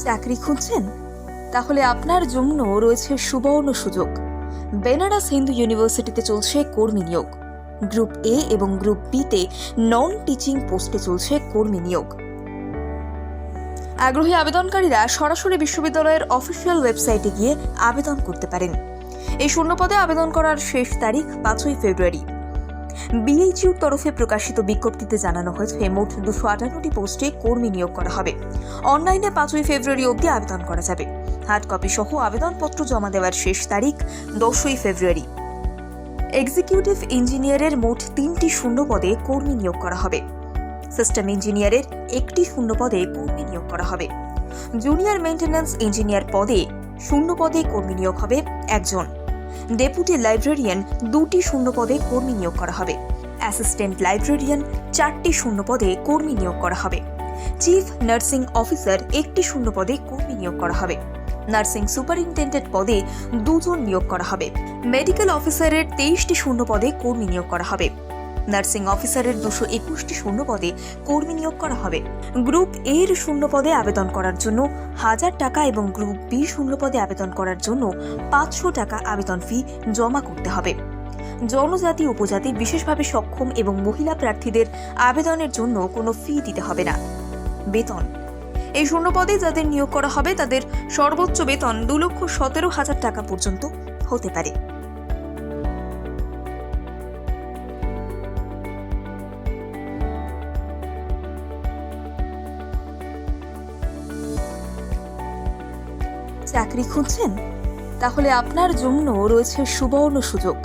চাকরি খুঁজছেন? তাহলে আপনার জন্য রয়েছে সুবর্ণ সুযোগ। বেনারস হিন্দু ইউনিভার্সিটিতে চলছে কর্মী নিয়োগ। গ্রুপ এ এবং গ্রুপ বিতে নন টিচিং পোস্টে চলছে কর্মী নিয়োগ। আগ্রহী আবেদনকারীরা সরাসরি বিশ্ববিদ্যালয়ের অফিসিয়াল ওয়েবসাইটে গিয়ে আবেদন করতে পারেন। এই শূন্যপদে আবেদন করার শেষ তারিখ 5ই ফেব্রুয়ারি। বিএইচইউর তরফে প্রকাশিত বিজ্ঞপ্তিতে জানানো হয়েছে মোট 258টি পোস্টে কর্মী নিয়োগ করা হবে। অনলাইনে 5ই ফেব্রুয়ারি অবধি আবেদন করা যাবে। হার্ড কপি সহ আবেদনপত্র জমা দেওয়ার শেষ তারিখ 10ই ফেব্রুয়ারি। এক্সিকিউটিভ ইঞ্জিনিয়ারের মোট 3টি শূন্যপদে কর্মী নিয়োগ করা হবে। সিস্টেম ইঞ্জিনিয়ারের 1টি শূন্যপদে কর্মী নিয়োগ করা হবে। জুনিয়র মেইনটেন্যান্স ইঞ্জিনিয়ার পদে শূন্যপদে কর্মী নিয়োগ হবে 1 জন। ডেপুটি লাইব্রেরিয়ান 2টি শূন্যপদে কর্মী নিয়োগ করা হবে। অ্যাসিস্ট্যান্ট লাইব্রেরিয়ান 4টি শূন্যপদে কর্মী নিয়োগ করা হবে। চিফ নার্সিং অফিসার 1টি শূন্যপদে কর্মী নিয়োগ করা হবে। নার্সিং সুপারিনটেন্ডেন্ট পদে 2 জন নিয়োগ করা হবে। মেডিকেল অফিসারের 23টি শূন্যপদে কর্মী নিয়োগ করা হবে। নার্সিং অফিসারের 221টি শূন্যপদে কর্মী নিয়োগ করা হবে। গ্রুপ এর শূন্যপদে আবেদন করার জন্য 1000 টাকা এবং গ্রুপ বি শূন্যপদে আবেদন করার জন্য 500 টাকা আবেদন ফি জমা করতে হবে। জনজাতি উপজাতি বিশেষভাবে সক্ষম এবং মহিলা প্রার্থীদের আবেদনের জন্য কোনো ফি দিতে হবে না। বেতন: এই শূন্যপদে যাদের নিয়োগ করা হবে তাদের সর্বোচ্চ বেতন 2,17,000 টাকা পর্যন্ত হতে পারে। চাকরি খুঁজছেন? তাহলে আপনার জন্য রয়েছে সুবর্ণ সুযোগ।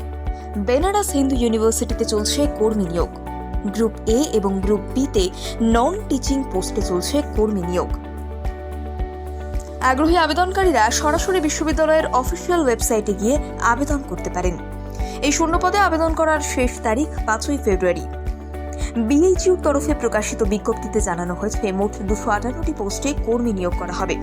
বেনারস হিন্দু ইউনিভার্সিটিতে চলছে কর্মী নিয়োগ। গ্রুপ এ এবং গ্রুপ বিতে নন টিচিং পোস্টে চলছে কর্মী নিয়োগ। আগ্রহী আবেদনকারীরা সরাসরি বিশ্ববিদ্যালয়ের অফিসিয়াল ওয়েবসাইটে গিয়ে আবেদন করতে পারেন। এই শূন্যপদে আবেদন করার শেষ তারিখ 5ই ফেব্রুয়ারি। বিএইচইউর তরফে প্রকাশিত বিজ্ঞপ্তিতে জানানো হয়েছে মোট 258টি পোস্টে কর্মী নিয়োগ করা হবে।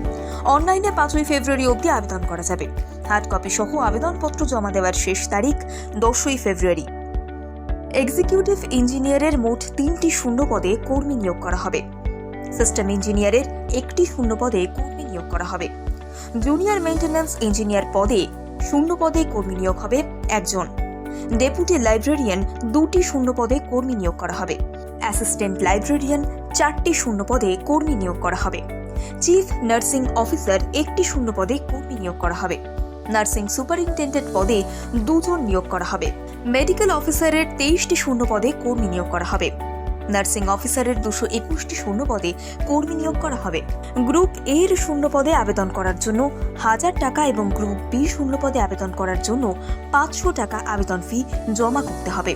অনলাইনে 5ই ফেব্রুয়ারি অবধি আবেদন করা যাবে। হার্ড কপি সহ আবেদনপত্র জমা দেওয়ার শেষ তারিখ 10ই ফেব্রুয়ারি। এক্সিকিউটিভ ইঞ্জিনিয়ারের মোট 3টি শূন্যপদে কর্মী নিয়োগ করা হবে। সিস্টেম ইঞ্জিনিয়ারের 1টি শূন্যপদে কর্মী নিয়োগ করা হবে। জুনিয়র মেইনটেন্যান্স ইঞ্জিনিয়ার পদে শূন্যপদে কর্মী নিয়োগ হবে 1 জন। ডেপুটি লাইব্রেরিয়ান 2টি শূন্যপদে কর্মী নিয়োগ করা হবে। অ্যাসিস্ট্যান্ট লাইব্রেরিয়ান 4টি শূন্যপদে কর্মী নিয়োগ করা হবে। চিফ নার্সিং অফিসার 1টি শূন্যপদে কর্মী নিয়োগ করা হবে। নার্সিং সুপারিনটেন্ডেন্ট পদে 2 জন নিয়োগ করা হবে। মেডিকেল অফিসারের 23টি শূন্যপদে কর্মী নিয়োগ করা হবে। নার্সিং অফিসারের 221টি শূন্যপদে কর্মী নিয়োগ করা হবে। গ্রুপ এর শূন্যপদে আবেদন করার জন্য 1000 টাকা এবং গ্রুপ বি শূন্যপদে আবেদন করার জন্য 500 টাকা আবেদন ফি জমা করতে হবে।